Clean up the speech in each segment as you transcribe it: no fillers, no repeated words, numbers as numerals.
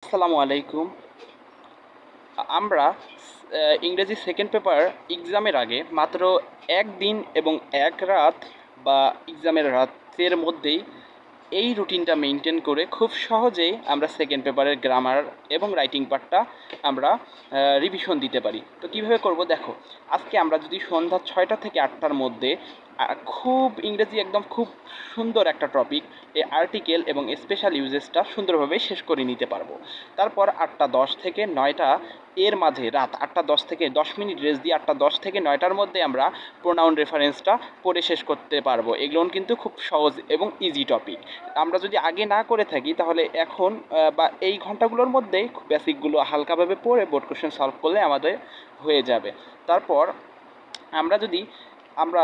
আসসালামু আলাইকুম। আমরা ইংরেজি সেকেন্ড পেপার এক্সামের আগে মাত্র একদিন এবং এক রাত বা এক্সামের রাতের মধ্যেই এই রুটিনটা মেনটেন করে খুব সহজেই আমরা সেকেন্ড পেপারের গ্রামার এবং রাইটিং পার্টটা আমরা রিভিশন দিতে পারি। তো কীভাবে করব দেখো, আজকে আমরা যদি সন্ধ্যা 6টা থেকে 8টার মধ্যে খুব ইংরেজি একদম খুব সুন্দর একটা টপিক এই আর্টিকেল এবং স্পেশাল ইউজেসটা সুন্দরভাবে শেষ করে নিতে পারবো। তারপর 8টা 10 থেকে 9টা এর মাঝে রাত 8টা 10 থেকে 10 মিনিট রেস্ট দিয়ে 8টা 10 থেকে 9টার মধ্যে আমরা প্রোনাউন রেফারেন্সটা পড়ে শেষ করতে পারবো। এগুলো কিন্তু খুব সহজ এবং ইজি টপিক। আমরা যদি আগে না করে থাকি তাহলে এখন বা এই ঘন্টাগুলোর মধ্যেই বেসিকগুলো হালকাভাবে পড়ে বোর্ড কোশ্চেন সলভ করলে আমাদের হয়ে যাবে। তারপর আমরা যদি আমরা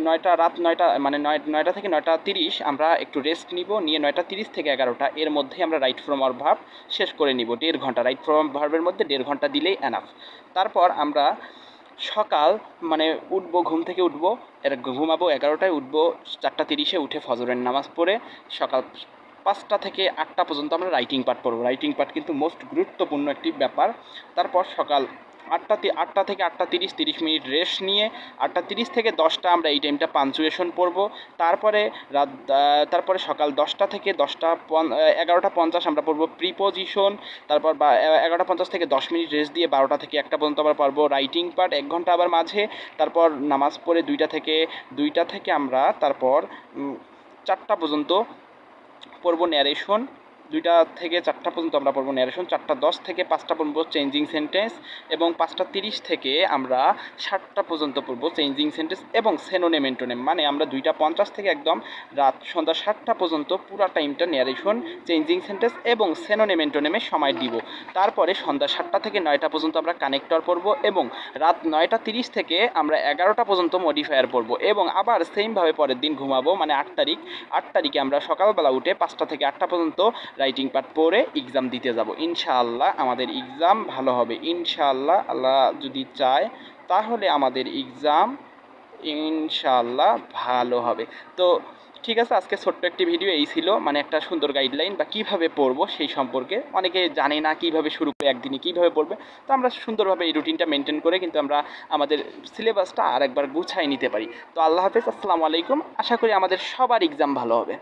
9টা মানে 9টা থেকে 9টা 30 আমরা একটু রেস্ট নিব, নিয়ে 9টা 30 থেকে 11টা এর মধ্যে আমরা রাইট ফ্রম অর ভার্ব শেষ করে নিব। 1.5 ঘন্টা রাইট ফ্রম ভার্বের মধ্যে 1.5 ঘন্টা দিলেই এনাফ। তারপর আমরা সকাল মানে উঠবো, ঘুম থেকে উঠবো, ঘুমাবো 11টায়, উঠবো 4টা 30-এ, উঠে ফজরের নামাজ পড়ে সকাল 5টা থেকে 8টা পর্যন্ত আমরা রাইটিং পার্ট পড়বো। রাইটিং পার্ট কিন্তু মোস্ট গুরুত্বপূর্ণ একটি ব্যাপার। তারপর সকাল 8টা থেকে 8টা 30 30 মিনিট রেস্ট নিয়ে 8টা 30 থেকে 10টা আমরা এই টাইমটা পাঞ্চুয়েশন পড়ব। তারপরে তারপরে সকাল 10টা থেকে 11টা 50 আমরা পড়ব প্রিপোজিশন। তারপর 11টা 50 থেকে 10 মিনিট রেস্ট দিয়ে 12টা থেকে 1টা পর্যন্ত আবার পড়বো রাইটিং পার্ট 1 ঘন্টা আবার মাঝে। তারপর নামাজ পড়ে 2টা থেকে আমরা তারপর 4টা পর্যন্ত পড়ব ন্যারেশন। 2টা থেকে 4টা পর্যন্ত আমরা পড়বো ন্যারেশন। 4টা 10 থেকে 5টা পড়বো চেঞ্জিং সেন্টেন্স, এবং 5টা 30 থেকে আমরা 7টা পর্যন্ত পড়বো চেঞ্জিং সেন্টেন্স এবং সেনোনেম এন্টোনেম। মানে আমরা 2টা 50 থেকে একদম রাত সন্ধ্যা 7টা পর্যন্ত পুরো টাইমটা ন্যারেশন, চেঞ্জিং সেন্টেন্স এবং সেনোনেম এন্টোনেমে সময় দিব। তারপরে সন্ধ্যা 7টা থেকে 9টা পর্যন্ত আমরা কানেক্টর পড়বো, এবং রাত 9টা 30 থেকে আমরা 11টা পর্যন্ত মডিফায়ার পড়বো, এবং আবার সেমভাবে পরের দিন ঘুমাবো। মানে 8 তারিখে আমরা সকালবেলা উঠে 5টা থেকে 8টা পর্যন্ত রাইটিং পার্ট পড়ে এক্সাম দিতে যাব। ইনশাআল্লাহ আমাদের এক্সাম ভালো হবে। ইনশাআল্লাহ, আল্লাহ যদি চায় তাহলে আমাদের এক্সাম ইনশাআল্লাহ ভালো হবে। তো ঠিক আছে, আজকে ছোট্ট একটি ভিডিও এই ছিল, মানে একটা সুন্দর গাইডলাইন বা কীভাবে পড়বো সেই সম্পর্কে। অনেকে জানে না কীভাবে শুরু করে একদিনে কীভাবে পড়বে। তো আমরা সুন্দরভাবে এই রুটিনটা মেনটেন করে কিন্তু আমরা আমাদের সিলেবাসটা আর একবার গুছাই নিতে পারি। তো আল্লাহ হাফেজ, আসসালামু আলাইকুম। আশা করি আমাদের সবার এক্সাম ভালো হবে।